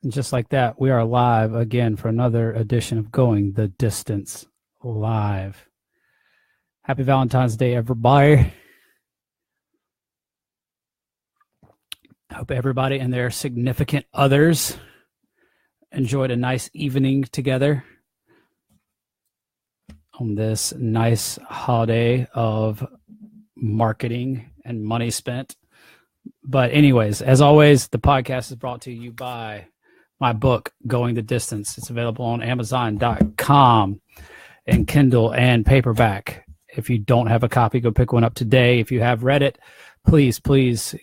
And just like that, we are live again for another edition of Going the Distance Live. Happy Valentine's Day, everybody. I hope everybody and their significant others enjoyed a nice evening together on this nice holiday of marketing and money spent. But anyways, as always, the podcast is brought to you by my book, Going the Distance. It's available on Amazon.com and Kindle and paperback. If you don't have a copy, go pick one up today. If you have read it, please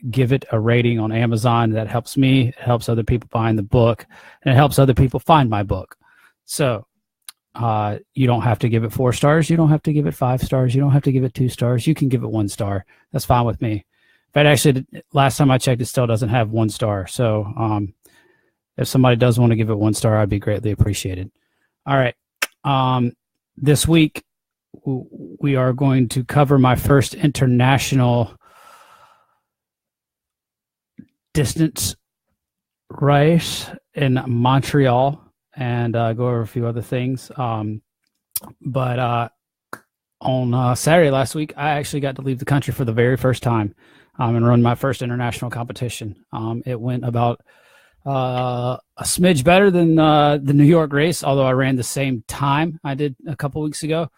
give it a rating on Amazon. That helps me. It helps other people find the book, and it helps other people find my book. So you don't have to give it 4 stars. You don't have to give it 5 stars. You don't have to give it 2 stars. You can give it 1 star. That's fine with me. But actually, last time I checked, it still doesn't have 1 star. So if somebody does want to give it 1 star, I'd be greatly appreciated. All right. This week, we are going to cover my first international distance race in Montreal and go over a few other things. But on Saturday last week, I actually got to leave the country for the very first time and run my first international competition. It went about a smidge better than the New York race, although I ran the same time I did a couple weeks ago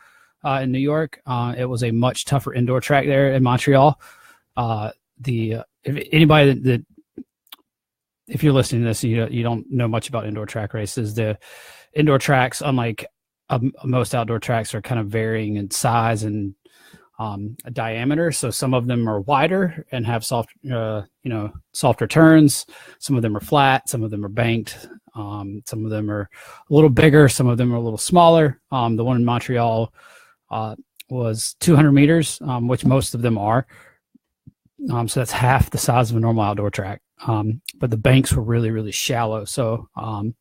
in New York. It was a much tougher indoor track there in Montreal. If you're listening to this and you don't know much about indoor track races, the indoor tracks, unlike most outdoor tracks, are kind of varying in size and diameter. So some of them are wider and have softer turns. Some of them are flat. Some of them are banked. Some of them are a little bigger. Some of them are a little smaller. The one in Montreal was 200 meters, which most of them are. So that's half the size of a normal outdoor track. But the banks were really, really shallow. So, in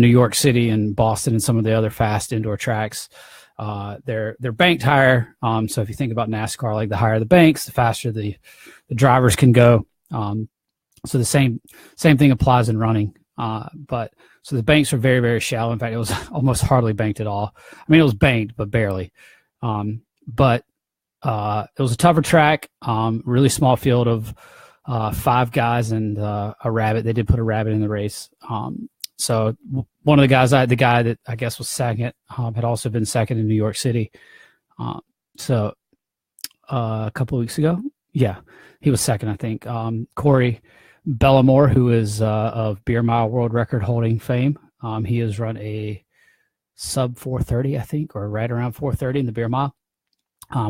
New York City and Boston and some of the other fast indoor tracks, they're banked higher. So if you think about NASCAR, like the higher the banks, the faster the drivers can go. So the same thing applies in running. But so the banks are very, very shallow. In fact, it was almost hardly banked at all. I mean, it was banked, but barely. But it was a tougher track, really small field of 5 guys and a rabbit. They did put a rabbit in the race. So one of the guys, the guy that I guess was second, had also been second in New York City. So a couple of weeks ago, yeah, he was second, I think. Corey Bellamore, who is of Beer Mile World Record holding fame, he has run a sub 4:30, I think, or right around 4:30 in the Beer Mile,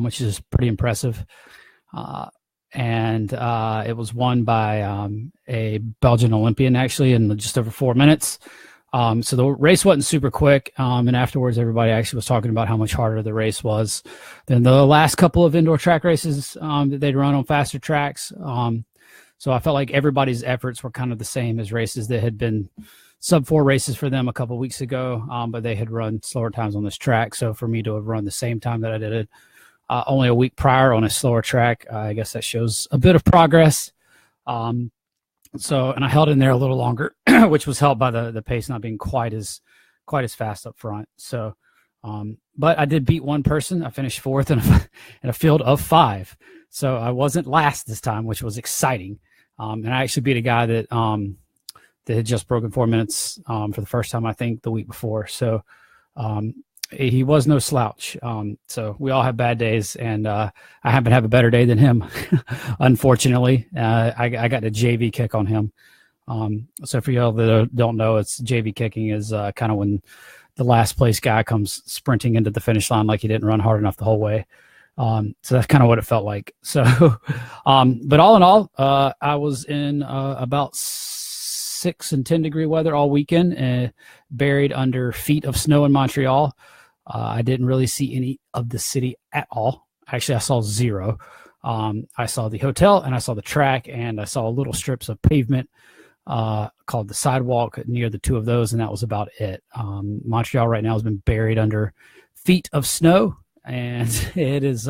which is pretty impressive. And it was won by a Belgian Olympian, actually, in just over 4 minutes. So the race wasn't super quick. And afterwards, everybody actually was talking about how much harder the race was than the last couple of indoor track races that they'd run on faster tracks. So I felt like everybody's efforts were kind of the same as races that had been sub 4 races for them a couple of weeks ago, but they had run slower times on this track. So for me to have run the same time that I did it only a week prior on a slower track, I guess that shows a bit of progress. And I held in there a little longer, which was helped by the pace not being quite as fast up front. So, but I did beat one person. I finished 4th in a field of 5. So I wasn't last this time, which was exciting. And I actually beat a guy that had just broken 4 minutes for the first time, I think, the week before. So he was no slouch. So we all have bad days, and I happen to have a better day than him. Unfortunately, I got a JV kick on him. So for y'all that don't know, it's JV kicking is kind of when the last place guy comes sprinting into the finish line like he didn't run hard enough the whole way. So that's kind of what it felt like. So, but all in all, I was in about 6 and 10 degree weather all weekend, buried under feet of snow in Montreal. I didn't really see any of the city at all. Actually, I saw 0. I saw the hotel and I saw the track, and I saw little strips of pavement called the sidewalk near the 2 of those, and that was about it. Montreal right now has been buried under feet of snow, and it is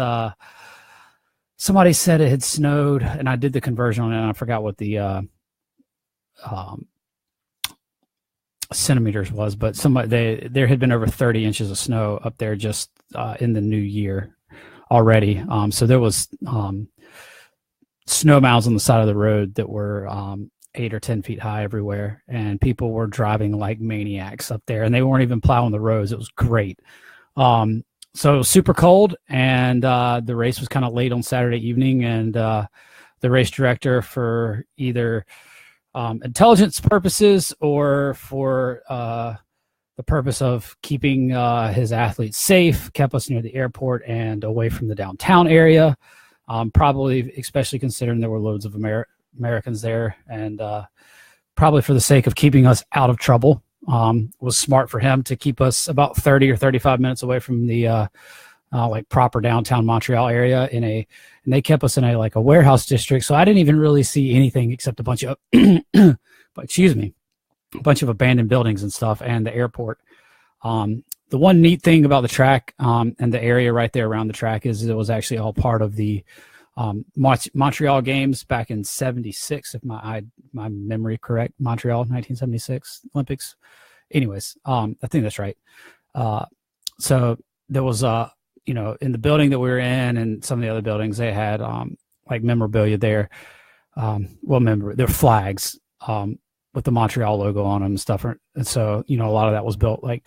somebody said it had snowed, and I did the conversion on it, and I forgot what the centimeters was, but there had been over 30 inches of snow up there just in the new year already. So there was snow mounds on the side of the road that were 8 or 10 feet high everywhere, and people were driving like maniacs up there, and they weren't even plowing the roads. It was great. So it was super cold, and the race was kind of late on Saturday evening, and the race director, for either intelligence purposes or for the purpose of keeping his athletes safe, kept us near the airport and away from the downtown area, probably especially considering there were loads of Americans there, and probably for the sake of keeping us out of trouble. Was smart for him to keep us about 30 or 35 minutes away from the like proper downtown Montreal area and they kept us in a warehouse district. So I didn't even really see anything except a bunch of, excuse me, a bunch of abandoned buildings and stuff, and the airport. The one neat thing about the track and the area right there around the track is it was actually all part of the Montreal games back in '76, if my memory correct. Montreal 1976 Olympics. Anyways, I think that's right. So there was in the building that we were in and some of the other buildings, they had like memorabilia there. There were flags with the Montreal logo on them and stuff. And so, a lot of that was built like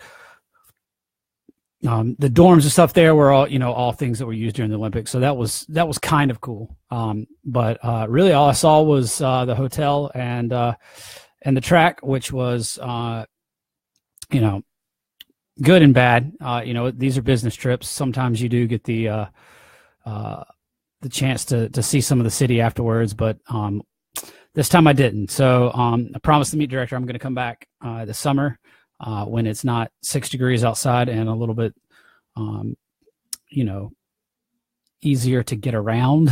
the dorms and stuff there were all things that were used during the Olympics. So that was kind of cool. But really all I saw was the hotel and the track, which was, good and bad. These are business trips. Sometimes you do get the chance to see some of the city afterwards, but this time I didn't. So I promised the meet director I'm going to come back this summer when it's not 6 degrees outside and a little bit, easier to get around.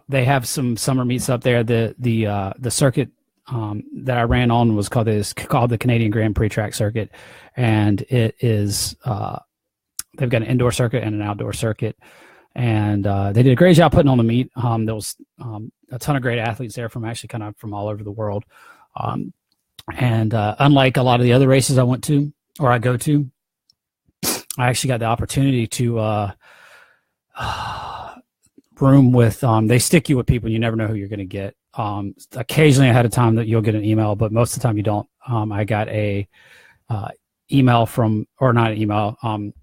They have some summer meets up there. The circuit that I ran on was called the Canadian Grand Prix track circuit, and it is they've got an indoor circuit and an outdoor circuit, and they did a great job putting on the meet. There was a ton of great athletes there from all over the world, and unlike a lot of the other races I went to or I go to, I actually got the opportunity to room with they stick you with people. You never know who you're going to get. Occasionally ahead of time that you'll get an email, but most of the time you don't. I got a email from, or not an email.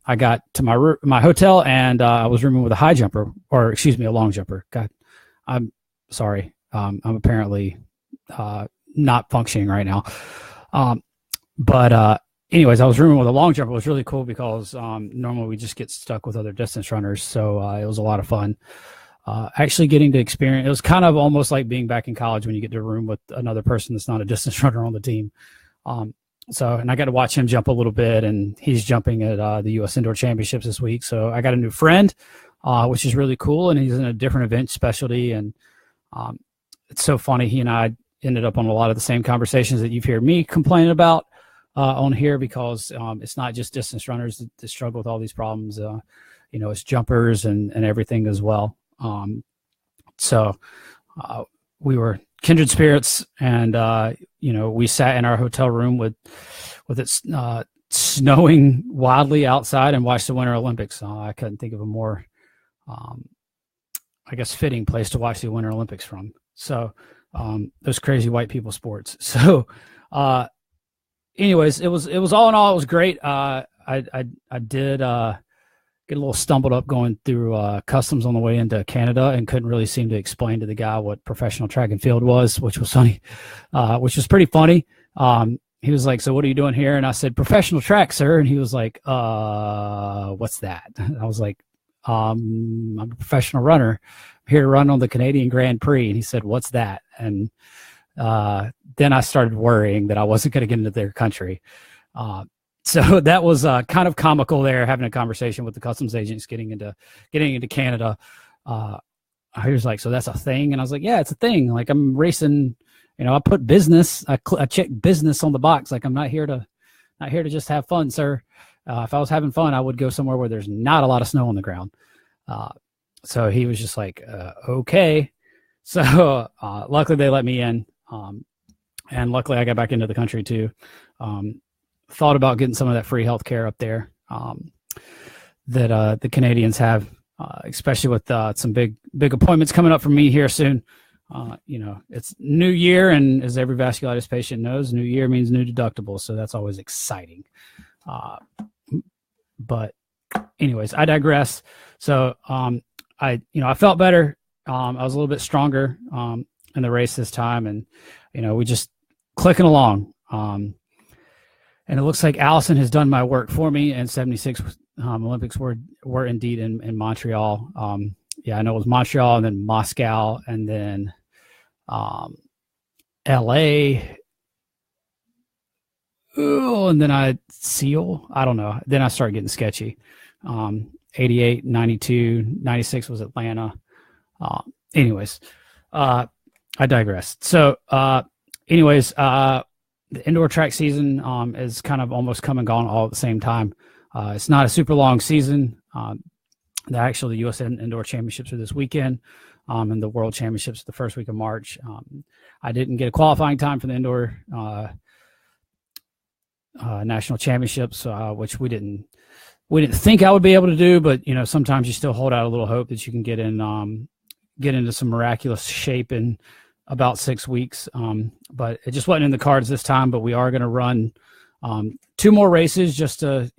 I got to my hotel, and I was rooming with a high jumper, or excuse me, a long jumper. God, I'm sorry. I'm apparently not functioning right now. But anyways, I was rooming with a long jumper. It was really cool because normally we just get stuck with other distance runners. So it was a lot of fun. Actually getting to experience, it was kind of almost like being back in college when you get to room with another person that's not a distance runner on the team. And I got to watch him jump a little bit, and he's jumping at the U.S. Indoor Championships this week. So I got a new friend, which is really cool, and he's in a different event specialty. And it's so funny. He and I ended up on a lot of the same conversations that you've heard me complain about on here, because it's not just distance runners that struggle with all these problems. It's jumpers and everything as well. So we were kindred spirits, and we sat in our hotel room with it snowing wildly outside and watched the Winter Olympics. I couldn't think of a more, fitting place to watch the Winter Olympics from. So those crazy white people sports. So anyways, it was all in all, it was great. I did get a little stumbled up going through customs on the way into Canada, and couldn't really seem to explain to the guy what professional track and field was, which was funny, which was pretty funny. He was like, "So what are you doing here?" And I said, "Professional track, sir." And he was like, "What's that?" And I was like, "I'm a professional runner. I'm here to run on the Canadian Grand Prix." And he said, "What's that?" And then I started worrying that I wasn't going to get into their country. So that was kind of comical there, having a conversation with the customs agents getting into Canada. He was like, "So that's a thing?" And I was like, "Yeah, it's a thing. Like, I'm racing, I put business, I check business on the box. Like, I'm not here to just have fun, sir. If I was having fun, I would go somewhere where there's not a lot of snow on the ground." So he was just like, "Okay." So luckily they let me in. And luckily I got back into the country too. Thought about getting some of that free health care up there that the Canadians have, especially with some big appointments coming up for me here soon. It's new year, and as every vasculitis patient knows, new year means new deductible. So that's always exciting. But anyways, I digress. So I felt better. I was a little bit stronger in the race this time, and we just clicking along. And it looks like Allison has done my work for me, and 76 Olympics were indeed in Montreal. I know it was Montreal, and then Moscow, and then LA. Ooh, and then Seal. I don't know. Then I started getting sketchy. 88, 92, 96 was Atlanta. Anyways, I digress. So, the indoor track season is kind of almost come and gone all at the same time. It's not a super long season. The U.S. Indoor Championships are this weekend, and the World Championships the first week of March. I didn't get a qualifying time for the indoor national championships, which we didn't think I would be able to do. But sometimes you still hold out a little hope that you can get into some miraculous shape in about 6 weeks. But it just wasn't in the cards this time. But we are going to run 2 more races just to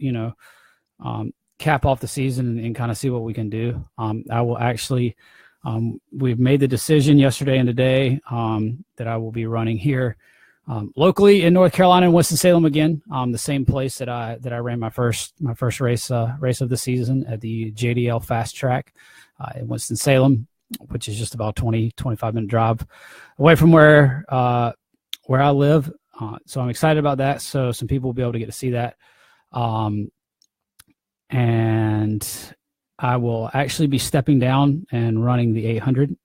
cap off the season and kind of see what we can do. I will actually, we've made the decision yesterday and today that I will be running here locally in North Carolina, in Winston-Salem again, the same place that I ran my first race of the season at the JDL Fast Track in Winston-Salem, which is just about 25-minute drive away from where I live. So I'm excited about that. So some people will be able to get to see that. And I will actually be stepping down and running the 800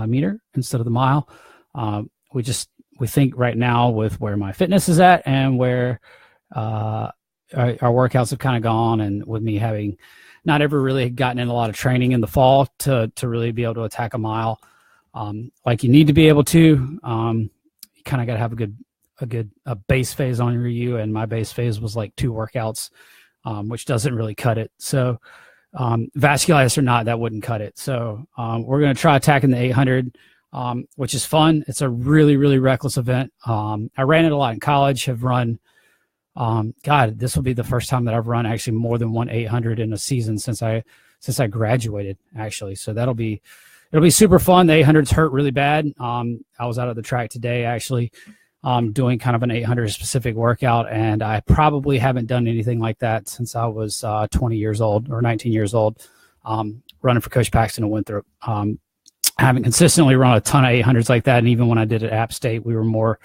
meter instead of the mile. We think right now with where my fitness is at and where our workouts have kind of gone, and with me having not ever really gotten in a lot of training in the fall to really be able to attack a mile like you need to be able to. You kind of got to have a base phase on your U, and my base phase was like 2 workouts, which doesn't really cut it. So vasculitis or not, that wouldn't cut it. So we're going to try attacking the 800, which is fun. It's a really, really reckless event. I ran it a lot in college, have run, this will be the first time that I've run actually more than one 800 in a season since I graduated, actually. So it'll be super fun. The 800s hurt really bad. I was out of the track today, actually, doing kind of an 800 specific workout, and I probably haven't done anything like that since I was 20 years old or 19 years old, running for Coach Paxton in Winthrop. I haven't consistently run a ton of 800s like that, and even when I did it at App State, we were more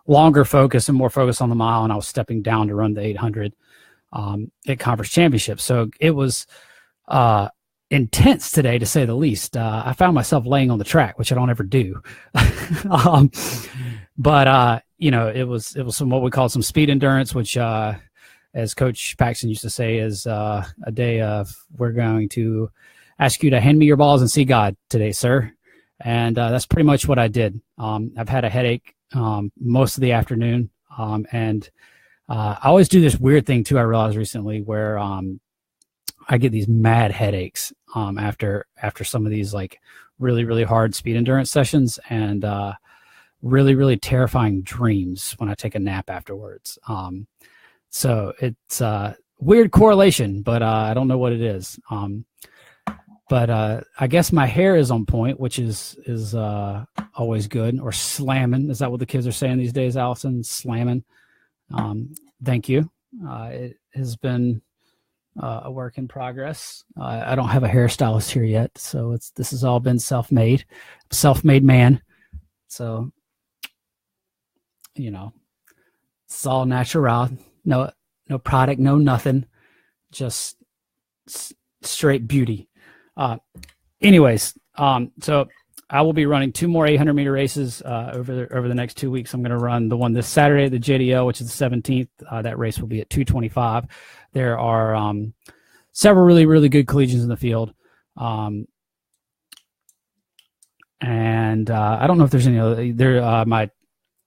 longer focused and more focused on the mile, and I was stepping down to run the 800 at conference championships. So it was intense today, to say the least. I found myself laying on the track, which I don't ever do. But it was some what we call some speed endurance, which as Coach Paxton used to say, is a day of, we're going to ask you to hand me your balls and see God today, sir. And that's pretty much what I did. I've had a headache most of the afternoon. And I always do this weird thing too, I realized recently, where I get these mad headaches after some of these like really, really hard speed endurance sessions, and really, really terrifying dreams when I take a nap afterwards. So it's a weird correlation, but I don't know what it is. But I guess my hair is on point, which is always good. Or slamming. Is that what the kids are saying these days, Allison? Slamming. Thank you. It has been a work in progress. I don't have a hairstylist here yet, so this has all been self-made man. So, it's all natural. No product, no nothing. Just straight beauty. So I will be running 2 more 800 meter races over the next 2 weeks. I'm going to run the one this Saturday at the JDL, which is the 17th. That race will be at 2:25. There are several really, really good collegians in the field. And And I don't know if there's any other.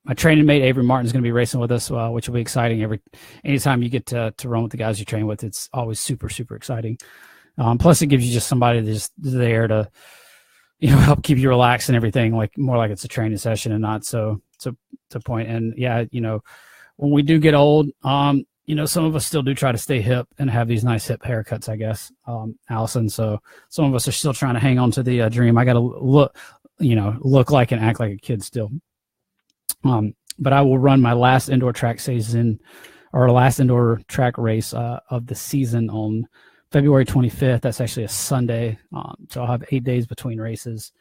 My training mate Avery Martin is going to be racing with us, which will be exciting. Anytime you get to run with the guys you train with, it's always super super exciting. Plus, it gives you just somebody that's just there to help keep you relaxed and everything, like more like it's a training session and not so to point. And yeah, when we do get old, some of us still do try to stay hip and have these nice hip haircuts, I guess, Allison. So some of us are still trying to hang on to the dream. I got to look like and act like a kid still. But I will run my last indoor track race of the season on February 25th. That's actually a Sunday. So I'll have 8 days between races.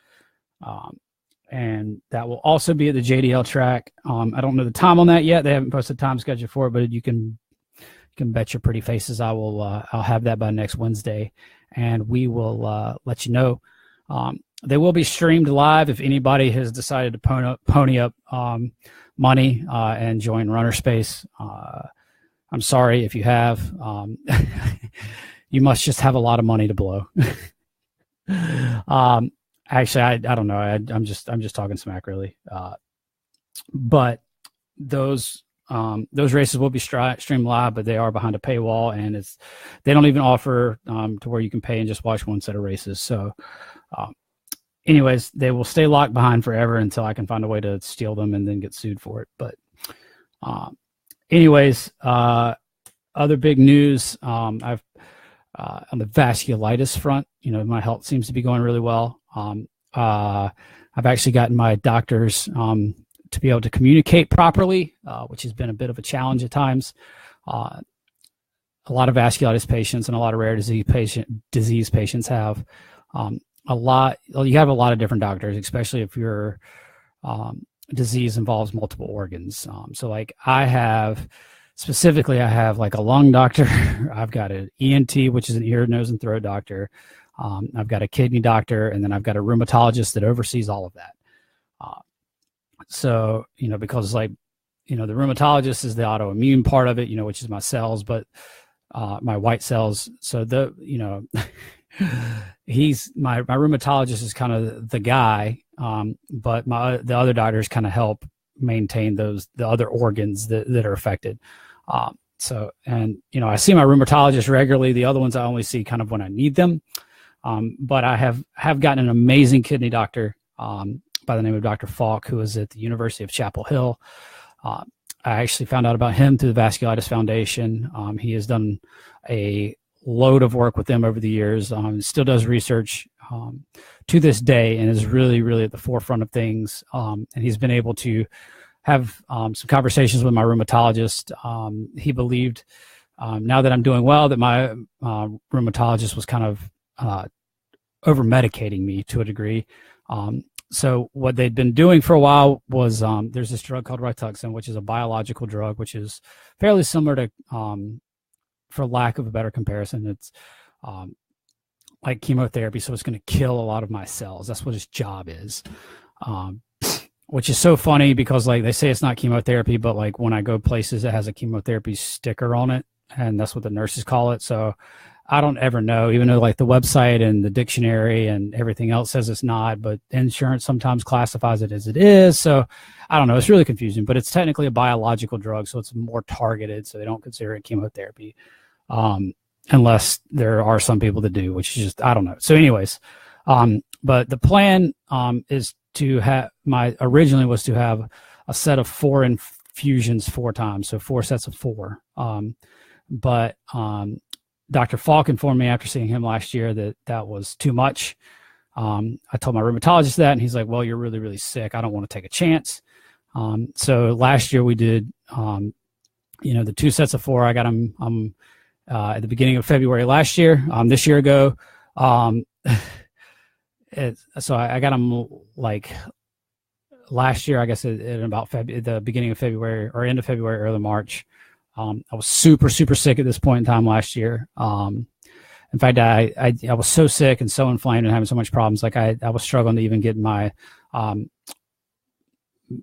And that will also be at the JDL track. I don't know the time on that yet. They haven't posted a time schedule for it, but you can bet your pretty faces I'll have that by next Wednesday, and we will let you know. They will be streamed live if anybody has decided to pony up money and join Runner Space. I'm sorry if you have. You must just have a lot of money to blow. Actually, I don't know. I'm just talking smack, really. But those races will be streamed live, but they are behind a paywall, and they don't even offer to where you can pay and just watch one set of races. So, anyways, they will stay locked behind forever until I can find a way to steal them and then get sued for it. But, anyways, other big news. I've on the vasculitis front, my health seems to be going really well. I've actually gotten my doctors to be able to communicate properly, which has been a bit of a challenge at times. A lot of vasculitis patients and a lot of rare disease patients have you have a lot of different doctors, especially if your disease involves multiple organs. So like I have like a lung doctor. I've got an ENT, which is an ear, nose, and throat doctor. I've got a kidney doctor, and then I've got a rheumatologist that oversees all of that. So, because the rheumatologist is the autoimmune part of it, which is my cells, but my white cells. So my rheumatologist is kind of the guy, but the other doctors kind of help maintain the other organs that are affected. I see my rheumatologist regularly. The other ones I only see kind of when I need them. But I have gotten an amazing kidney doctor by the name of Dr. Falk, who is at the University of Chapel Hill. I actually found out about him through the Vasculitis Foundation. He has done a load of work with them over the years. Still does research to this day and is really, really at the forefront of things. And he's been able to have some conversations with my rheumatologist. He believed now that I'm doing well that my rheumatologist was kind of over medicating me to a degree. So what they'd been doing for a while was there's this drug called Rituxan, which is a biological drug, which is fairly similar to, for lack of a better comparison, it's like chemotherapy. So it's going to kill a lot of my cells. That's what its job is. Which is so funny because like they say it's not chemotherapy, but like when I go places, it has a chemotherapy sticker on it, and that's what the nurses call it. So I don't ever know, even though like the website and the dictionary and everything else says it's not, but insurance sometimes classifies it as it is. So I don't know. It's really confusing, but it's technically a biological drug. So it's more targeted. So they don't consider it chemotherapy. Unless there are some people that do, which is just, I don't know. So anyways, but the plan, is to have originally was to have a set of 4 infusions 4 times. So 4 sets of 4. But Dr. Falk informed me after seeing him last year that was too much. I told my rheumatologist that, and he's like, well, you're really, really sick. I don't want to take a chance. So last year we did, the 2 sets of 4. I got them at the beginning of February last year. This year ago, so I got them like last year, I guess at about the beginning of February or end of February, early March. I was super, super sick at this point in time last year. In fact, I was so sick and so inflamed and having so much problems. Like I was struggling to even get my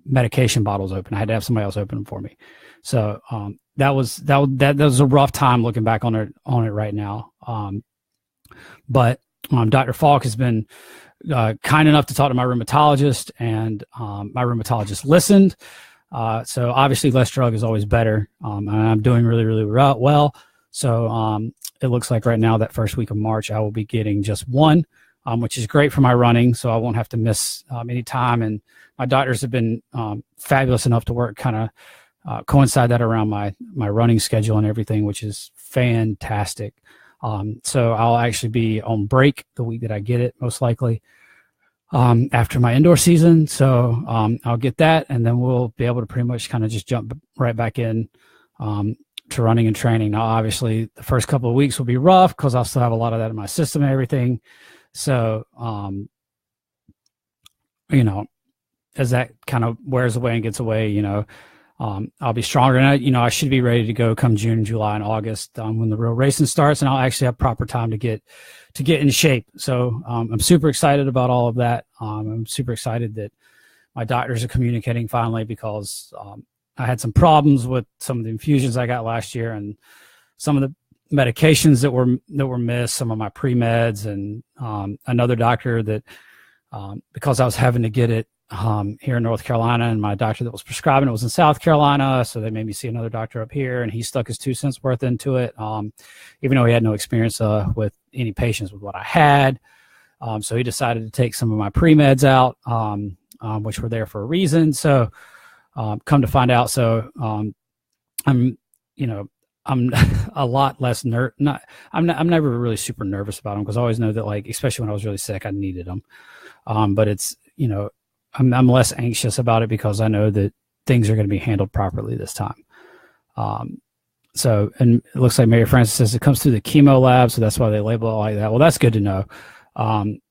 medication bottles open. I had to have somebody else open them for me. So that was a rough time looking back on it right now. But Dr. Falk has been kind enough to talk to my rheumatologist, and my rheumatologist listened. So obviously less drug is always better. And I'm doing really, really well. So it looks like right now that first week of March, I will be getting just one, which is great for my running. So I won't have to miss any time. And my doctors have been fabulous enough to work kind of coincide that around my running schedule and everything, which is fantastic. So I'll actually be on break the week that I get it, most likely, after my indoor season. So I'll get that, and then we'll be able to pretty much kind of just jump right back in to running and training. Now, obviously, the first couple of weeks will be rough because I'll still have a lot of that in my system and everything. So, as that kind of wears away and gets away, I'll be stronger, and I should be ready to go come June, July, and August when the real racing starts, and I'll actually have proper time to get in shape. So I'm super excited about all of that. I'm super excited that my doctors are communicating finally, because I had some problems with some of the infusions I got last year, and some of the medications that were missed, some of my pre-meds, and another doctor that because I was having to get it here in North Carolina, and my doctor that was prescribing it was in South Carolina, so they made me see another doctor up here, and he stuck his 2 cents worth into it, even though he had no experience with any patients with what I had. So he decided to take some of my pre-meds out, which were there for a reason. So come to find out, so I'm a lot less I'm never really super nervous about them, because I always know that, like, especially when I was really sick, I needed them. But it's, I'm less anxious about it because I know that things are going to be handled properly this time. So, and it looks like Mary Frances says it comes through the chemo lab, so that's why they label it like that. Well, that's good to know,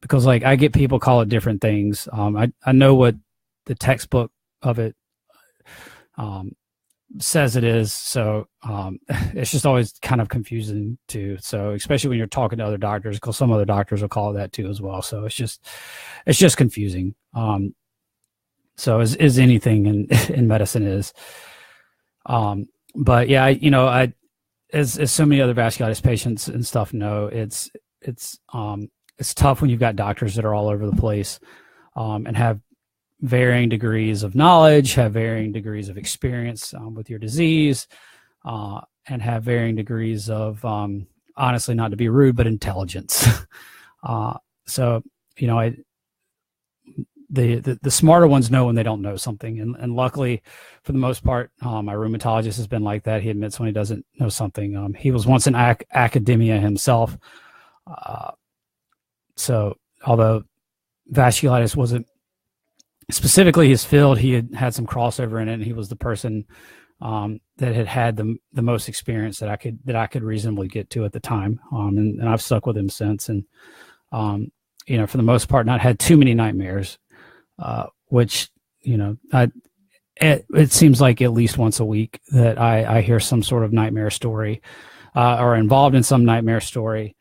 because, like, I get people call it different things. I know what the textbook of it says it is, so it's just always kind of confusing too. So especially when you're talking to other doctors, because some other doctors will call it that too as well. So it's just confusing. So as anything in medicine is. But yeah, I as so many other vasculitis patients and stuff know, it's tough when you've got doctors that are all over the place, and have varying degrees of knowledge, have varying degrees of experience with your disease, and have varying degrees of, honestly, not to be rude, but intelligence. So, the smarter ones know when they don't know something. And luckily, for the most part, my rheumatologist has been like that. He admits when he doesn't know something. He was once in academia himself. So although vasculitis wasn't specifically his field, he had some crossover in it, and he was the person that had the most experience that I could reasonably get to at the time. And I've stuck with him since, and for the most part, not had too many nightmares, which it seems like at least once a week that I hear some sort of nightmare story, or involved in some nightmare story,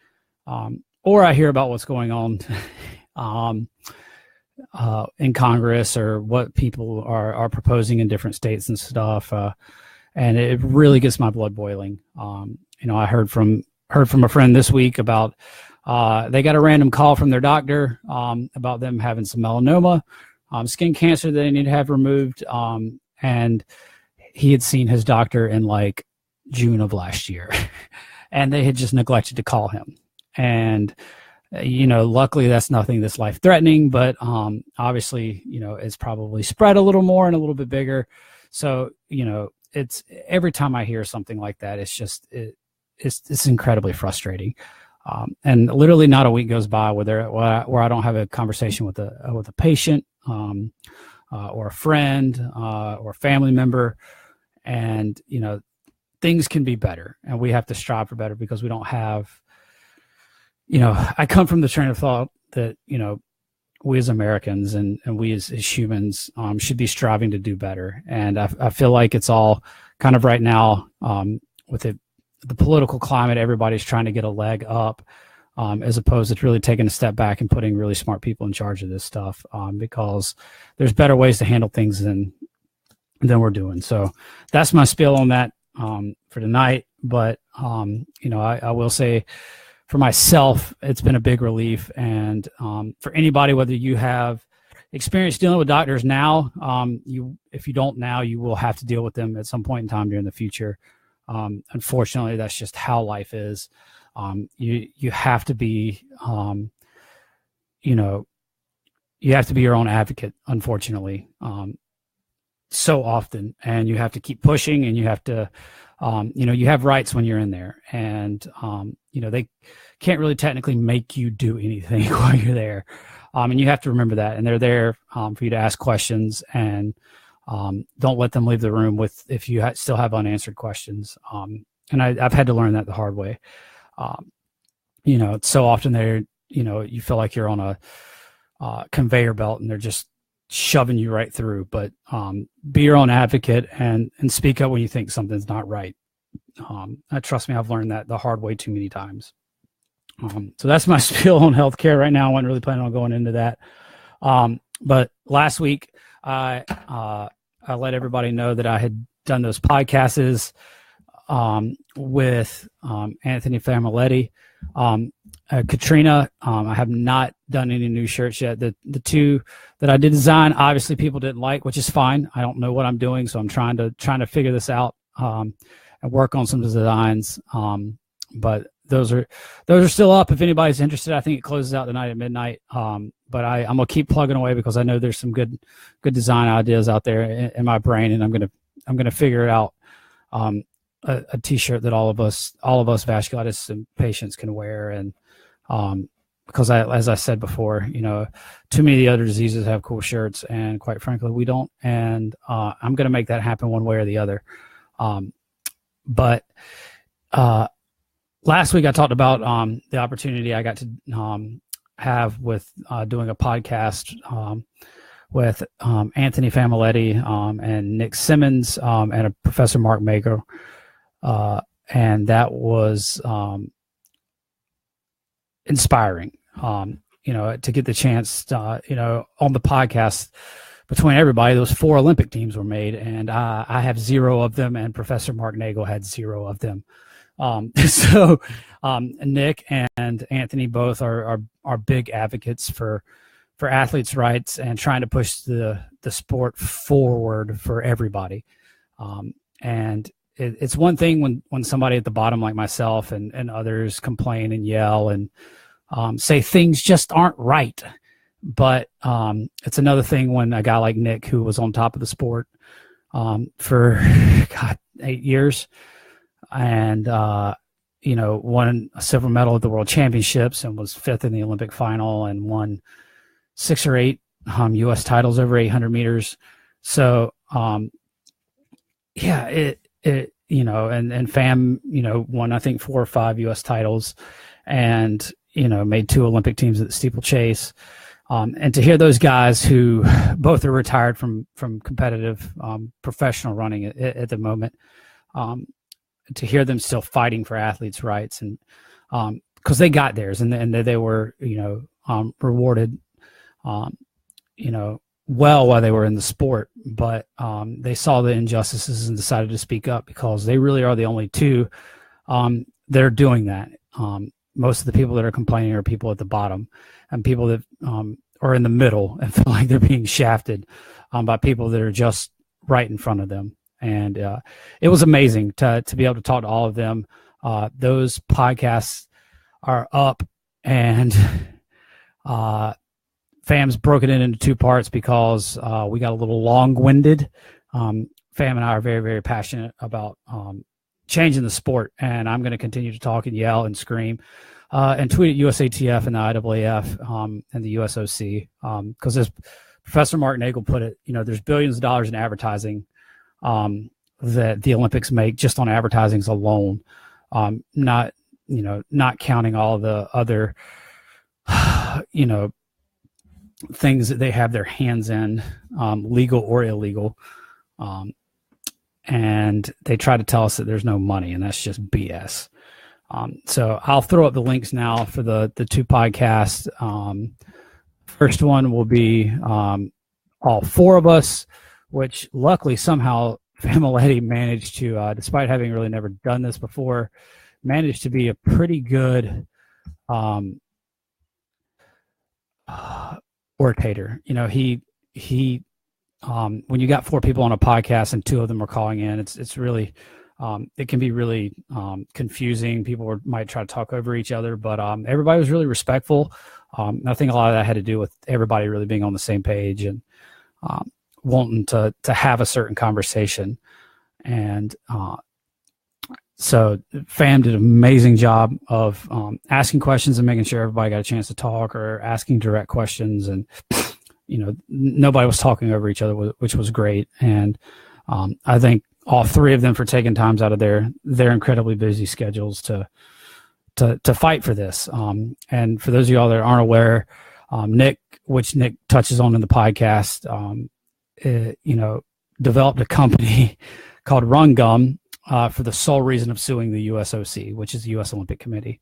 or I hear about what's going on in Congress, or what people are proposing in different states and stuff, and it really gets my blood boiling. I heard from a friend this week about they got a random call from their doctor about them having some melanoma, skin cancer that they need to have removed, and he had seen his doctor in like June of last year, and they had just neglected to call him. And luckily that's nothing that's life threatening, but obviously, it's probably spread a little more and a little bit bigger. So, it's every time I hear something like that, it's just, it's incredibly frustrating. And literally not a week goes by where I don't have a conversation with a patient, or a friend, or a family member. And, things can be better, and we have to strive for better, because we don't have, I come from the train of thought that, we as Americans and we as humans should be striving to do better. And I feel like it's all kind of right now, with the political climate, everybody's trying to get a leg up, as opposed to really taking a step back and putting really smart people in charge of this stuff, because there's better ways to handle things than we're doing. So that's my spiel on that for tonight. But, I will say, for myself, it's been a big relief. And for anybody, whether you have experience dealing with doctors now, if you don't now, you will have to deal with them at some point in time during the future. Unfortunately, that's just how life is. You have to be, you have to be your own advocate, unfortunately, so often, and you have to keep pushing, and you have to, you have rights when you're in there, and, they can't really technically make you do anything while you're there. And you have to remember that, and they're there for you to ask questions, and don't let them leave the room if you still have unanswered questions. And I've had to learn that the hard way. It's so often you feel like you're on a conveyor belt, and they're just shoving you right through. But be your own advocate and speak up when you think something's not right. Trust me, I've learned that the hard way too many times. So that's my spiel on healthcare right now. I wasn't really planning on going into that. But last week, I let everybody know that I had done those podcasts with Anthony Familetti. Katrina, I have not done any new shirts yet. The two that I did design, obviously people didn't like, which is fine. I don't know what I'm doing, so I'm trying to figure this out and work on some designs. But those are still up if anybody's interested. I think it closes out tonight at midnight. But I'm gonna keep plugging away because I know there's some good design ideas out there in my brain, and I'm gonna figure it out. A t-shirt that all of us vasculitis and patients can wear, and because as I said before, too many of the other diseases have cool shirts, and quite frankly, we don't. And I'm gonna make that happen one way or the other. But last week I talked about the opportunity I got to have with doing a podcast with Anthony Familetti and Nick Simmons and a Professor Mark Mago. And that was inspiring, to get the chance, on the podcast between everybody. Those 4 Olympic teams were made, and I have 0 of them, and Professor Mark Nagel had 0 of them. So Nick and Anthony both are big advocates for athletes' rights and trying to push the sport forward for everybody. And it's one thing when somebody at the bottom like myself and others complain and yell and say things just aren't right. But it's another thing when a guy like Nick, who was on top of the sport for 8 years, and won a silver medal at the World Championships and was 5th in the Olympic final and won 6 or 8 U.S. titles over 800 meters. So and Fam, won I think 4 or 5 U.S. titles, and made 2 Olympic teams at the steeplechase. And to hear those guys who both are retired from competitive professional running at the moment, to hear them still fighting for athletes' rights, and because they got theirs, and they were rewarded, well while they were in the sport, but they saw the injustices and decided to speak up because they really are the only 2 that are doing that. Most of the people that are complaining are people at the bottom, and people that are in the middle and feel like they're being shafted by people that are just right in front of them. And it was amazing to be able to talk to all of them. Those podcasts are up, and Fam's broken it into 2 parts because we got a little long-winded. Fam and I are very, very passionate about changing the sport, and I'm going to continue to talk and yell and scream and tweet at USATF and the IAAF and the USOC because as Professor Mark Nagel put it, there's billions of dollars in advertising that the Olympics make just on advertisings alone, not counting all the other, things that they have their hands in, legal or illegal. And they try to tell us that there's no money, and that's just BS. So I'll throw up the links now for the 2 podcasts. First one will be all 4 of us, which luckily somehow Familetti managed to, despite having really never done this before, managed to be a pretty good orator. When you got 4 people on a podcast and 2 of them are calling in, it's really, it can be really confusing. People might try to talk over each other, but everybody was really respectful. I think a lot of that had to do with everybody really being on the same page and wanting to have a certain conversation. And so FAM did an amazing job of asking questions and making sure everybody got a chance to talk, or asking direct questions. And, nobody was talking over each other, which was great. And I think all 3 of them for taking times out of their incredibly busy schedules to fight for this. And for those of y'all that aren't aware, Nick touches on in the podcast, developed a company called Run Gum for the sole reason of suing the USOC, which is the U.S. Olympic Committee,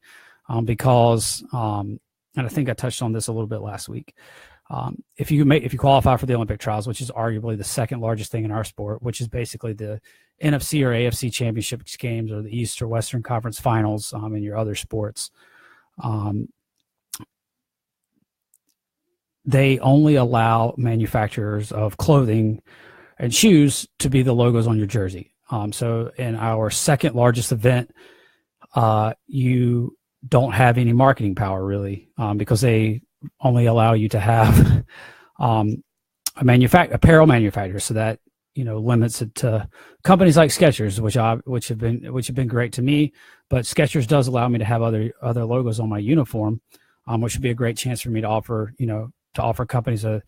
because, and I think I touched on this a little bit last week. If you qualify for the Olympic trials, which is arguably the second largest thing in our sport, which is basically the NFC or AFC championship games, or the East or Western Conference finals in your other sports, they only allow manufacturers of clothing and shoes to be the logos on your jersey. So in our second largest event, you don't have any marketing power really, because they only allow you to have apparel manufacturer. So that, limits it to companies like Skechers, which have been great to me. But Skechers does allow me to have other logos on my uniform, which would be a great chance for me to offer companies a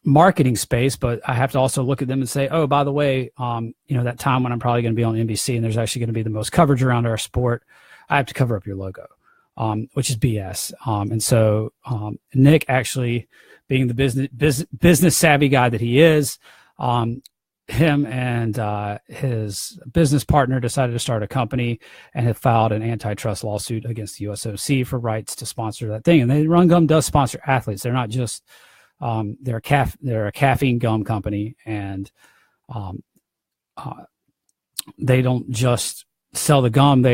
marketing space. But I have to also look at them and say, oh, by the way, that time when I'm probably going to be on NBC and there's actually going to be the most coverage around our sport, I have to cover up your logo, which is BS. And so Nick, actually being the business savvy guy that he is, him and his business partner decided to start a company and have filed an antitrust lawsuit against the USOC for rights to sponsor that thing. And Run Gum does sponsor athletes. They're not just they're a caffeine gum company, and they don't just sell the gum.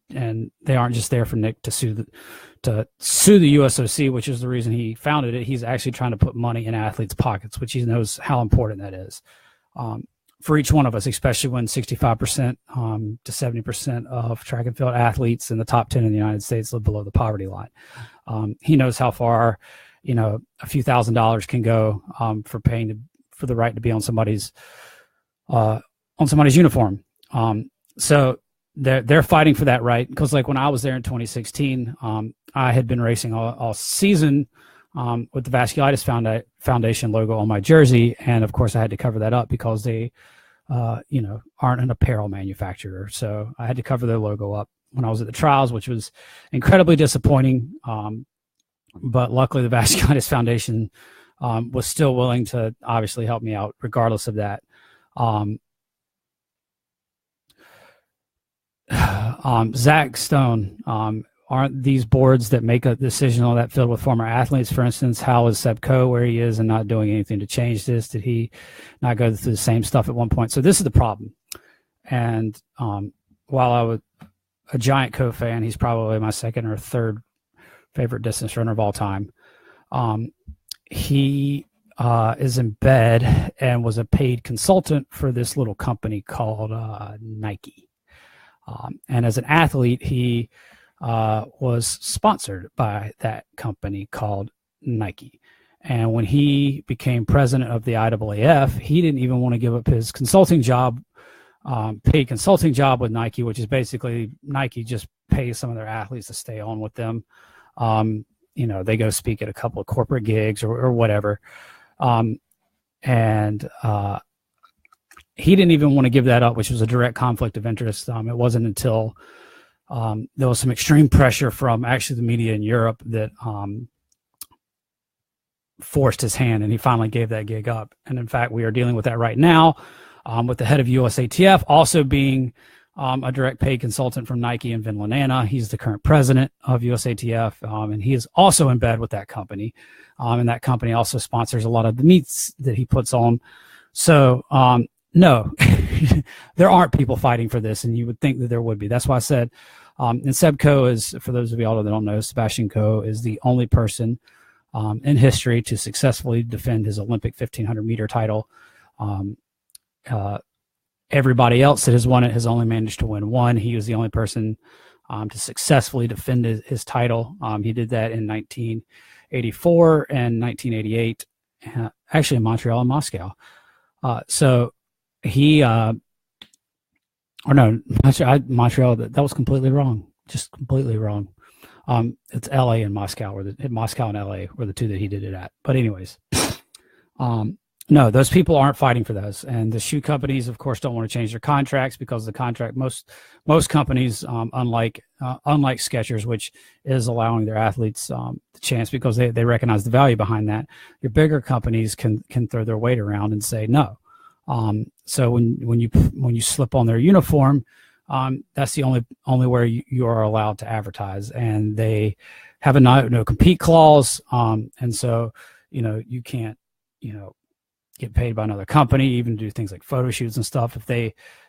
And they aren't just there for Nick to sue the USOC, which is the reason he founded it. He's actually trying to put money in athletes' pockets, which he knows how important that is for each one of us, especially when 65% to 70% of track and field athletes in the top 10 in the United States live below the poverty line. He knows how far, a few $1,000s can go for paying for the right to be on somebody's uniform. So they're fighting for that right, because like when I was there in 2016, I had been racing all season with the Vasculitis Foundation logo on my jersey, and of course I had to cover that up because they aren't an apparel manufacturer. So I had to cover their logo up when I was at the trials, which was incredibly disappointing. But luckily the Vasculitis Foundation was still willing to obviously help me out regardless of that. Zach Stone, aren't these boards that make a decision on that filled with former athletes? For instance, how is Seb Coe where he is and not doing anything to change this? Did he not go through the same stuff at one point? So this is the problem. And while I was a giant Coe fan, he's probably my second or third favorite distance runner of all time. He is in bed and was a paid consultant for this little company called Nike. And as an athlete, he was sponsored by that company called Nike. And when he became president of the IAAF, he didn't even want to give up his consulting job, paid consulting job with Nike, which is basically Nike just pays some of their athletes to stay on with them. They go speak at a couple of corporate gigs or whatever. He didn't even want to give that up, which was a direct conflict of interest. It wasn't until there was some extreme pressure from actually the media in Europe that forced his hand, and he finally gave that gig up. And in fact, we are dealing with that right now with the head of USATF also being a direct paid consultant from Nike in Vin Lanana. He's the current president of USATF, and he is also in bed with that company. And that company also sponsors a lot of the meets that he puts on. So, no, there aren't people fighting for this, and you would think that there would be. That's why I said And Seb Coe is, for those of y'all that don't know, Sebastian Coe is the only person in history to successfully defend his Olympic 1500 meter title. Everybody else that has won it has only managed to win one. He was the only person to successfully defend his title. He did that in 1984 and 1988, actually in Montreal and Moscow. So he, or no, Montreal, that was completely wrong. Just completely wrong. It's LA and Moscow, Moscow and LA were the two that he did it at. But anyways, no, those people aren't fighting for those. And the shoe companies, of course, don't want to change their contracts because the contract, most companies, unlike Skechers, which is allowing their athletes the chance because they recognize the value behind that. Your bigger companies can throw their weight around and say no. So when you slip on their uniform, that's the only where you are allowed to advertise, and they have a no compete clause. And so, you can't, get paid by another company, even do things like photo shoots and stuff.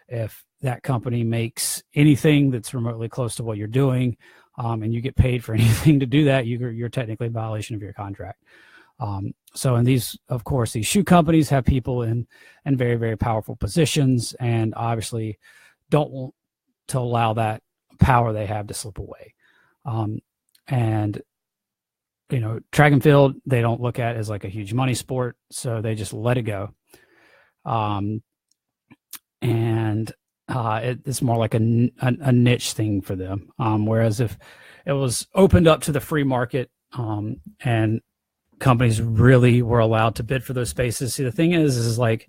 If that company makes anything that's remotely close to what you're doing, and you get paid for anything to do that, you're technically in violation of your contract. So in these shoe companies have people in very, very powerful positions, and obviously don't want to allow that power they have to slip away. And track and field, they don't look at as like a huge money sport, so they just let it go. It's more like a niche thing for them. Whereas if it was opened up to the free market, and companies really were allowed to bid for those spaces. See, the thing is like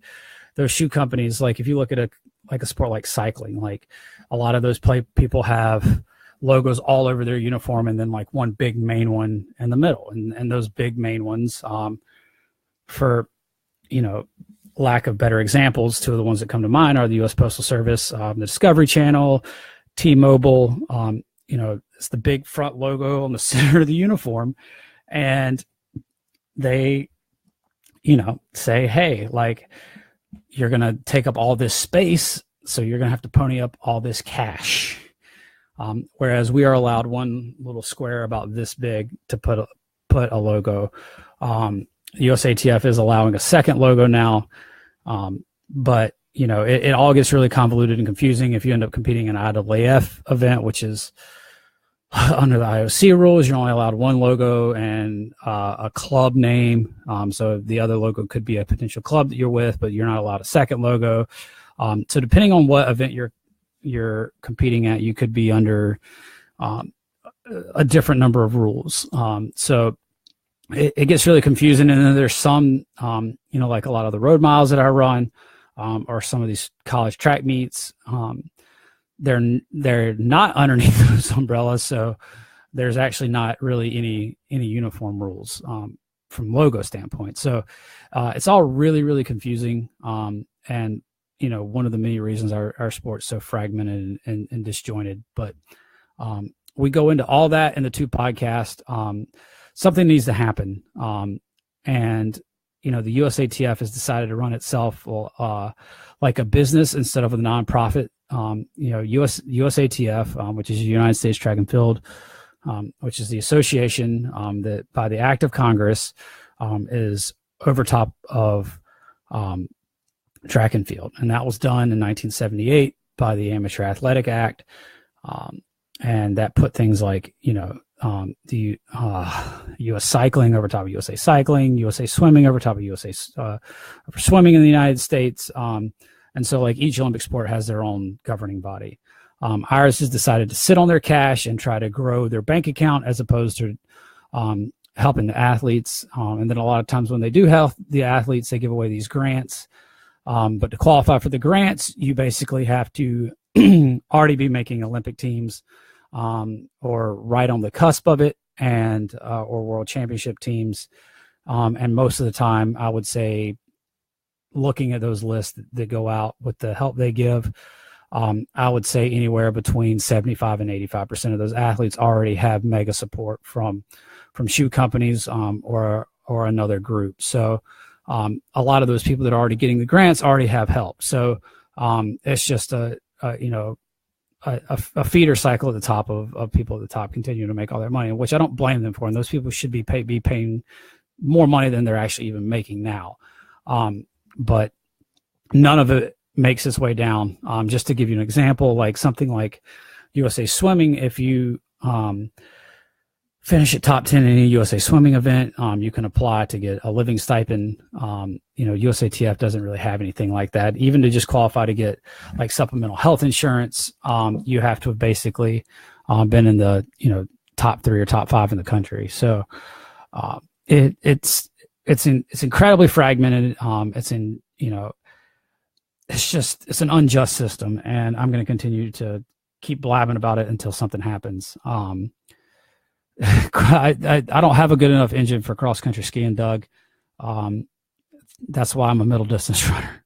those shoe companies, like if you look at a sport like cycling, like a lot of those people have logos all over their uniform and then like one big main one in the middle. And those big main ones, for, lack of better examples, two of the ones that come to mind are the U.S. Postal Service, the Discovery Channel, T-Mobile. It's the big front logo on the center of the uniform. And they, say, hey, like, you're going to take up all this space, so you're going to have to pony up all this cash. Whereas we are allowed one little square about this big to put a logo. USATF is allowing a second logo now. But, it all gets really convoluted and confusing if you end up competing in an IAAF event, which is under the IOC rules. You're only allowed one logo and a club name. So the other logo could be a potential club that you're with, but you're not allowed a second logo. So depending on what event you're competing at, you could be under a different number of rules. So it gets really confusing. And then there's some, like a lot of the road miles that I run, or some of these college track meets, they're not underneath those umbrellas. So there's actually not really any uniform rules from logo standpoint. So it's all really, really confusing. And one of the many reasons our sport's so fragmented and disjointed. But we go into all that in the two podcasts. Something needs to happen. And the USATF has decided to run itself like a business instead of a nonprofit. USATF, which is the United States Track and Field, which is the association that by the act of Congress is over top of track and field. And that was done in 1978 by the Amateur Athletic Act. And that put things like, the U.S. Cycling over top of USA Cycling, USA Swimming over top of USA Swimming in the United States. And so like each Olympic sport has their own governing body. Ours has decided to sit on their cash and try to grow their bank account as opposed to helping the athletes. And then a lot of times when they do help the athletes, they give away these grants. But to qualify for the grants, you basically have to already be making Olympic teams, or right on the cusp of it, and or world championship teams. And most of the time, I would say, looking at those lists that go out with the help they give, I would say anywhere between 75 and 85% of those athletes already have mega support from shoe companies or another group. So a lot of those people that are already getting the grants already have help. So it's just a feeder cycle at the top of people at the top continue to make all their money, which I don't blame them for. And those people should be paying more money than they're actually even making now. But none of it makes its way down. Just to give you an example, like something like USA Swimming, if you finish at top 10 in any USA Swimming event, you can apply to get a living stipend. USATF doesn't really have anything like that. Even to just qualify to get like supplemental health insurance, you have to have basically been in the top 3 or top 5 in the country. So it's incredibly fragmented. It's an unjust system, and I'm going to continue to keep blabbing about it until something happens. I don't have a good enough engine for cross country skiing, Doug. That's why I'm a middle distance runner.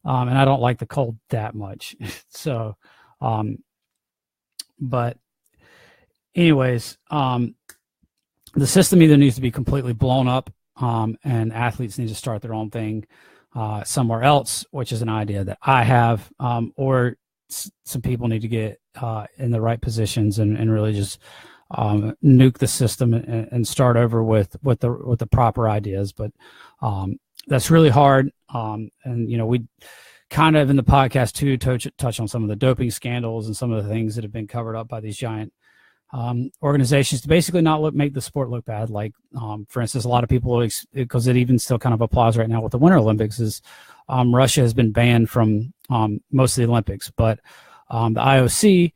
And I don't like the cold that much. So, but anyways, the system either needs to be completely blown up, and athletes need to start their own thing somewhere else, which is an idea that I have, or some people need to get in the right positions and really just nuke the system and start over with the proper ideas. But that's really hard. And we kind of in the podcast too touch on some of the doping scandals and some of the things that have been covered up by these giant organizations to basically not make the sport look bad. Like, for instance, a lot of people, because it even still kind of applies right now with the Winter Olympics, is Russia has been banned from most of the Olympics, but the IOC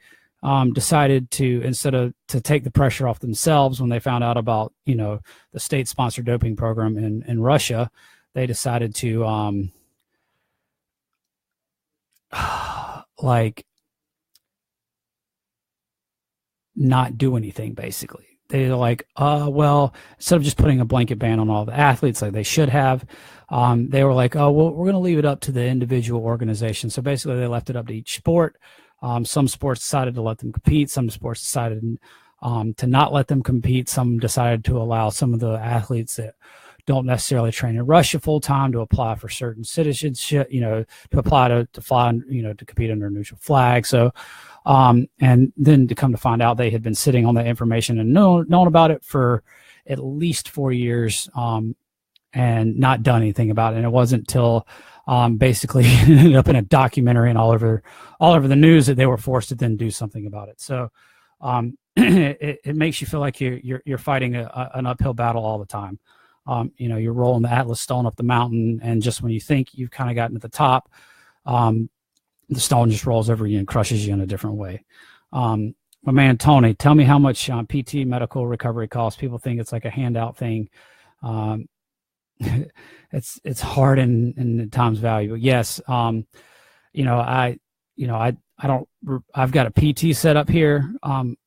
decided to, instead of to take the pressure off themselves when they found out about the state-sponsored doping program in Russia, they decided to not do anything. Basically, they're like, well, instead of just putting a blanket ban on all the athletes like they should have, they were like, oh, well, we're going to leave it up to the individual organization. So basically, they left it up to each sport. Some sports decided to let them compete. Some sports decided to not let them compete. Some decided to allow some of the athletes that don't necessarily train in Russia full time to apply for certain citizenship, to apply to fly, to compete under a neutral flag. So, and then to come to find out they had been sitting on that information and known about it for at least 4 years, and not done anything about it. And it wasn't till basically ended up in a documentary and all over the news that they were forced to then do something about it. So it makes you feel like you're fighting an uphill battle all the time. You're rolling the Atlas stone up the mountain, and just when you think you've kind of gotten to the top, the stone just rolls over you and crushes you in a different way. My man Tony, tell me how much PT medical recovery costs. People think it's like a handout thing. It's hard and at times valuable. Yes. I've got a PT set up here.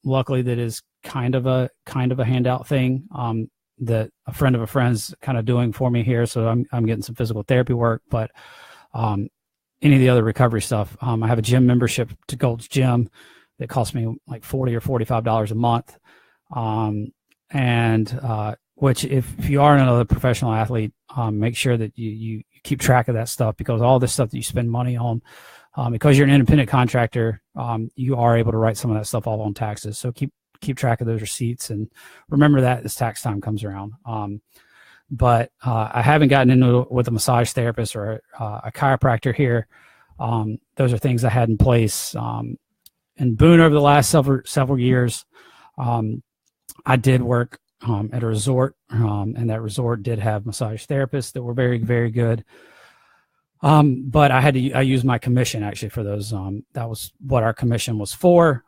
Luckily that is kind of a handout thing, that a friend of a friend's kind of doing for me here. So I'm getting some physical therapy work, but, any of the other recovery stuff, I have a gym membership to Gold's Gym that costs me like $40 or $45 a month. Which if you are another professional athlete, make sure that you keep track of that stuff, because all this stuff that you spend money on, because you're an independent contractor, you are able to write some of that stuff off on taxes. So keep track of those receipts and remember that as tax time comes around. But I haven't gotten into it with a massage therapist or a chiropractor here. Those are things I had in place in Boone over the last several years. I did work at a resort, and that resort did have massage therapists that were very, very good. But I used my commission actually for those. That was what our commission was for.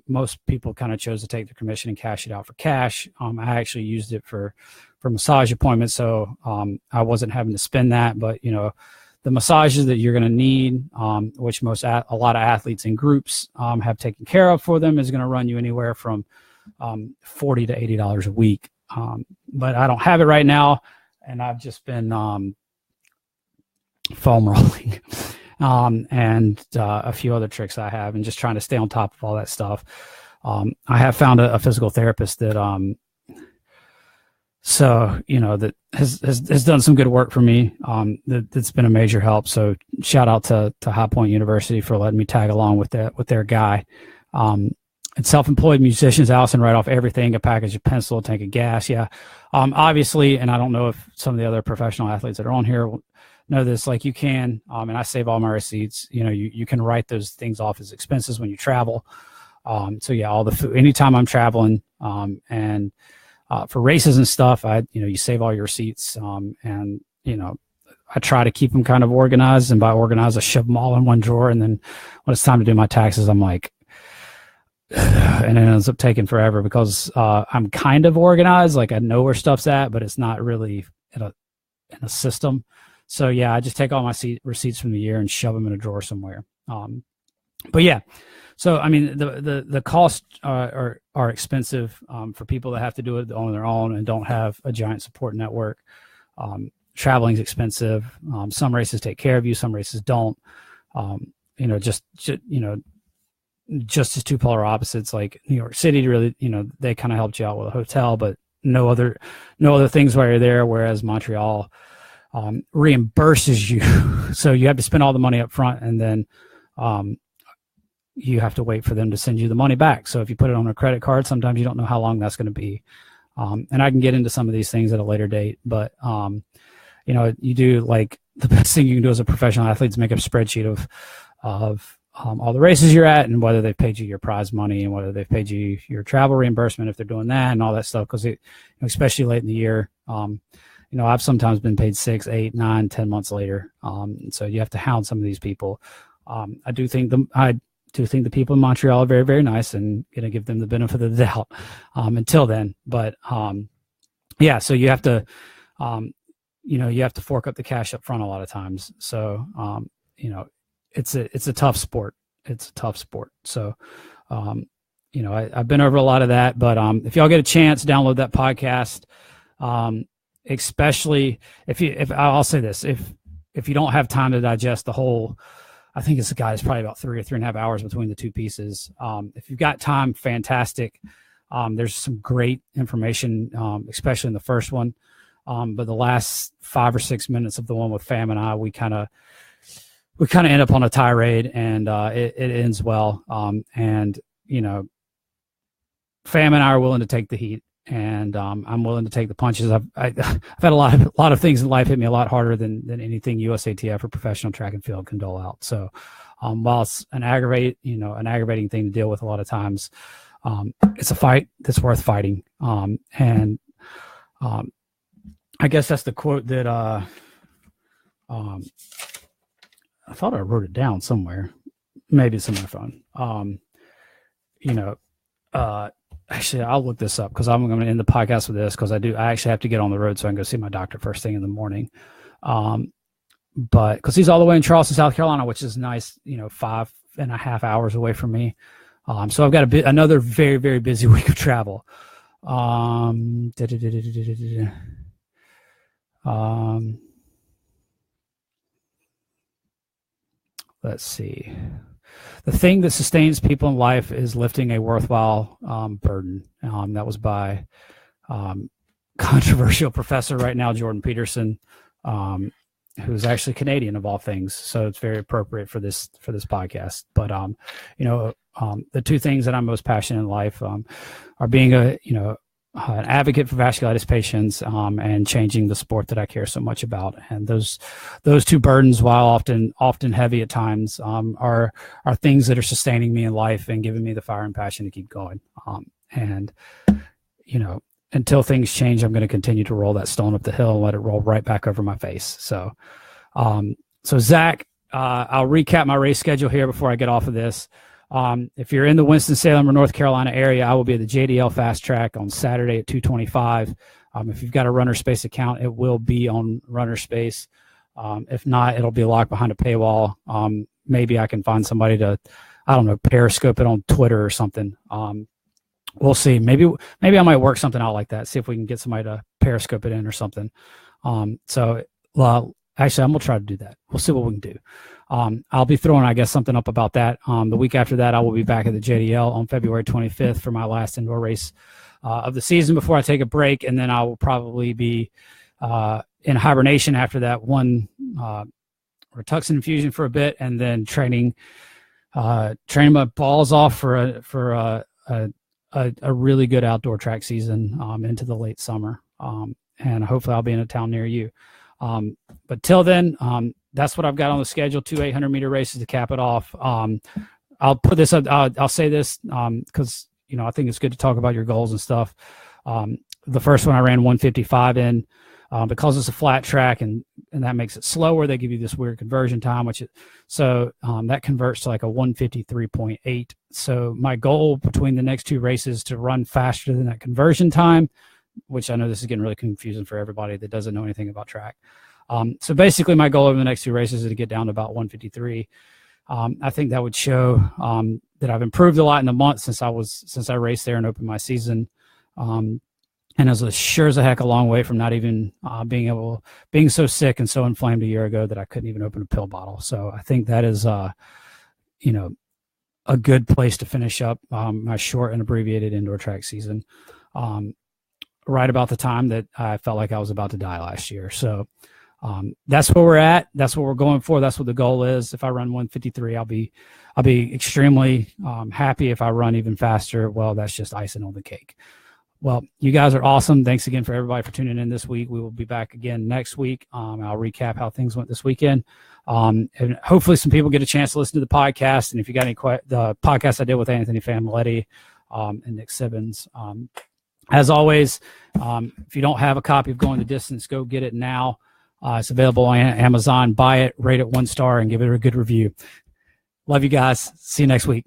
Most people kind of chose to take the commission and cash it out for cash. I actually used it for massage appointments. So, I wasn't having to spend that, but the massages that you're going to need, which a lot of athletes in groups, have taken care of for them, is going to run you anywhere from $40 to $80 a week. But I don't have it right now, and I've just been foam rolling and a few other tricks I have, and just trying to stay on top of all that stuff. I have found a physical therapist that So, that has done some good work for me. That's been a major help. So shout out to High Point University for letting me tag along with their guy. And self-employed musicians, Allison, write off everything: a package of pencil, a tank of gas. Yeah. Obviously, and I don't know if some of the other professional athletes that are on here know this, like you can, and I save all my receipts. You can write those things off as expenses when you travel. So yeah, all the food, anytime I'm traveling, and for races and stuff, you save all your receipts, and I try to keep them kind of organized, and by organized, I shove them all in one drawer, and then when it's time to do my taxes, I'm like, and it ends up taking forever because I'm kind of organized, like I know where stuff's at, but it's not really in a system. So yeah, I just take all my receipts from the year and shove them in a drawer somewhere. But yeah, so I mean the costs are expensive for people that have to do it on their own and don't have a giant support network. Traveling is expensive. Some races take care of you, some races don't. Just as two polar opposites, like New York City, really, they kind of helped you out with a hotel, but no other things while you're there. Whereas Montreal reimburses you, so you have to spend all the money up front, and then you have to wait for them to send you the money back. So if you put it on a credit card, sometimes you don't know how long that's going to be. And I can get into some of these things at a later date, but you do, like, the best thing you can do as a professional athlete is make a spreadsheet of all the races you're at, and whether they've paid you your prize money, and whether they've paid you your travel reimbursement if they're doing that, and all that stuff. Because especially late in the year, I've sometimes been paid 6, 8, 9, 10 months later. So you have to hound some of these people. I do think the people in Montreal are very, very nice, and going to give them the benefit of the doubt until then. But yeah, so you have to, you have to fork up the cash up front a lot of times. So it's a tough sport. It's a tough sport. So, I've been over a lot of that, but if y'all get a chance, download that podcast. Especially if I'll say this, if you don't have time to digest the whole, I think it's probably about 3 or 3.5 hours between the two pieces. If you've got time, fantastic. There's some great information, especially in the first one. But the last 5 or 6 minutes of the one with Fam and I, we kind of end up on a tirade, and it ends well. Fam and I are willing to take the heat, and I'm willing to take the punches. I've had a lot of things in life hit me a lot harder than anything USATF or professional track and field can dole out. So while it's an aggravating thing to deal with a lot of times, it's a fight that's worth fighting. And I guess that's the quote that I thought I wrote it down somewhere. Maybe it's in my phone. Actually, I'll look this up because I'm going to end the podcast with this, because I actually have to get on the road so I can go see my doctor first thing in the morning. But because he's all the way in Charleston, South Carolina, which is nice, 5.5 hours away from me. So I've got another very, very busy week of travel. Let's see. The thing that sustains people in life is lifting a worthwhile burden. That was by controversial professor right now, Jordan Peterson, who's actually Canadian of all things. So it's very appropriate for this podcast. But the two things that I'm most passionate in life are being an advocate for vasculitis patients, and changing the sport that I care so much about. And those two burdens, while often heavy at times, are things that are sustaining me in life and giving me the fire and passion to keep going. Until things change, I'm going to continue to roll that stone up the hill and let it roll right back over my face. So Zach, I'll recap my race schedule here before I get off of this. If you're in the Winston-Salem or North Carolina area, I will be at the JDL Fast Track on Saturday at 2:25. If you've got a Runner Space account, it will be on Runner Space. If not, it'll be locked behind a paywall. Maybe I can find somebody to, Periscope it on Twitter or something. We'll see. Maybe I might work something out like that. See if we can get somebody to Periscope it in or something. Actually, I'm going to try to do that. We'll see what we can do. I'll be throwing, I guess, something up about that. The week after that, I will be back at the JDL on February 25th for my last indoor race of the season before I take a break, and then I will probably be in hibernation after that one Rituxan infusion for a bit, and then training my balls off for a really good outdoor track season into the late summer, and hopefully I'll be in a town near you. But till then, that's what I've got on the schedule: 2 800-meter races to cap it off. I'll put this up. I'll say this because I think it's good to talk about your goals and stuff. The first one I ran 155 in. Because it's a flat track and that makes it slower, they give you this weird conversion time, that converts to like a 153.8. So my goal between the next two races is to run faster than that conversion time, which I know this is getting really confusing for everybody that doesn't know anything about track. So basically my goal over the next two races is to get down to about 153. I think that would show that I've improved a lot in the month since I raced there and opened my season. And it was sure as a heck a long way from not even being so sick and so inflamed a year ago that I couldn't even open a pill bottle. So I think that is, a good place to finish up my short and abbreviated indoor track season, right about the time that I felt like I was about to die last year. So that's where we're at. That's what we're going for. That's what the goal is. If I run 153, I'll be extremely happy. If I run even faster, well, that's just icing on the cake. Well, you guys are awesome. Thanks again for everybody for tuning in this week. We will be back again next week. I'll recap how things went this weekend. And hopefully some people get a chance to listen to the podcast. And if you got any the podcast I did with Anthony Familetti and Nick Sibbins. As always, if you don't have a copy of Going the Distance, go get it now. It's available on Amazon. Buy it, rate it 1 star, and give it a good review. Love you guys. See you next week.